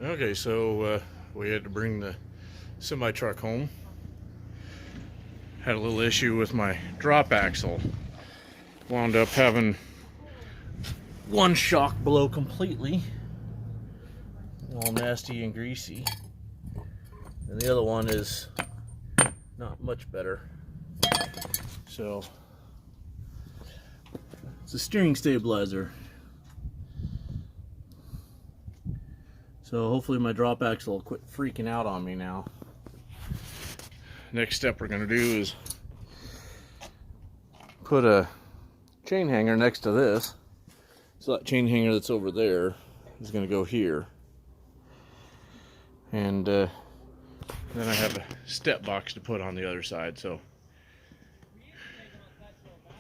Okay, so we had to bring the semi truck home. Had a little issue with my drop axle. Wound up having one shock blow completely, all nasty and greasy, and the other one is not much better. So it's a steering stabilizer. So hopefully my drop axle will quit freaking out on me now. Next step we're going to do is put a chain hanger next to this. So that chain hanger that's over there is going to go here. And then I have a step box to put on the other side. So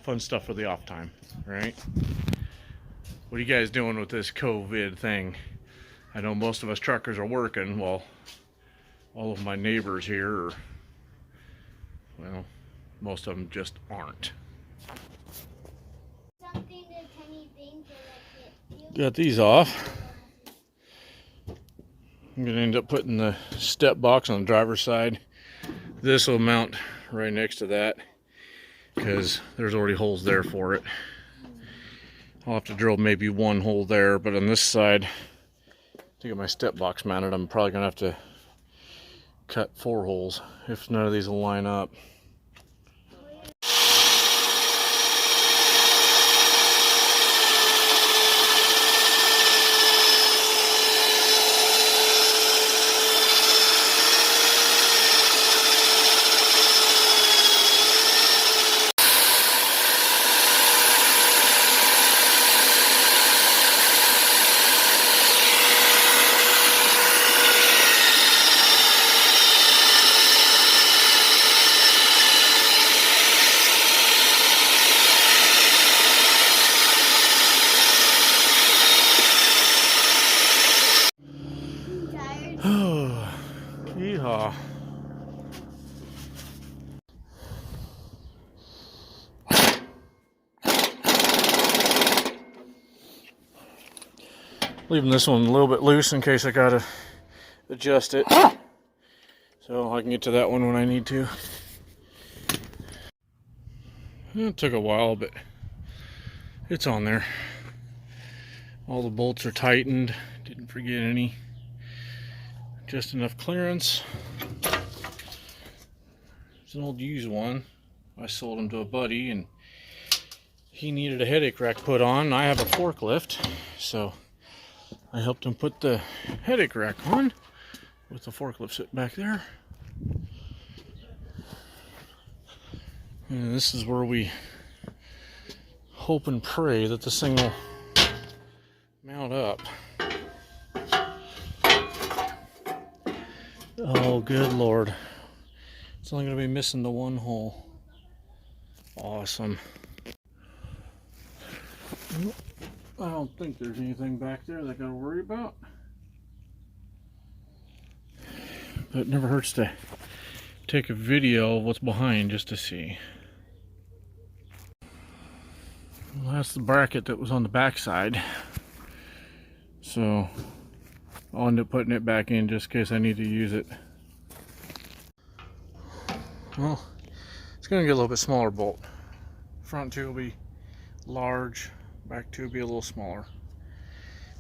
fun stuff for the off time, right? What are you guys doing with this COVID thing? I know most of us truckers are working. Well, all of my neighbors here are, well, most of them just aren't. Got these off. I'm gonna end up putting the step box on the driver's side. This will mount right next to that because there's already holes there for it. I'll have to drill maybe one hole there, but on this side to get my step box mounted, I'm probably gonna have to cut 4 holes if none of these will line up. Yeehaw. Leaving this one a little bit loose in case I gotta adjust it, so I can get to that one when I need to. It took a while, but it's on there. All the bolts are tightened, didn't forget any. Just enough clearance. It's an old used one. I sold him to a buddy and he needed a headache rack put on. I have a forklift, so I helped him put the headache rack on with the forklift sitting back there. And this is where we hope and pray that this thing will mount up. Oh, good Lord. It's only going to be missing the one hole. Awesome. I don't think there's anything back there that I got to worry about. But it never hurts to take a video of what's behind just to see. Well, that's the bracket that was on the back side. So I'll end up putting it back in just in case I need to use it. Well, it's going to get a little bit smaller bolt. Front two will be large, back two will be a little smaller.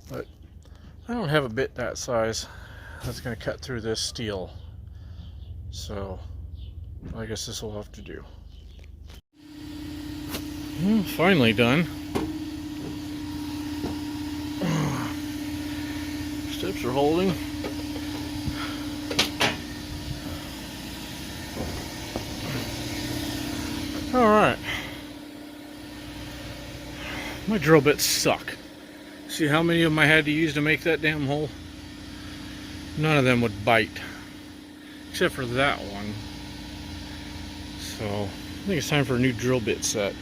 But I don't have a bit that size that's going to cut through this steel. So I guess this will have to do. Well, finally done. Steps are holding. Alright. My drill bits suck. See how many of them I had to use to make that damn hole? None of them would bite. Except for that one. So, I think it's time for a new drill bit set.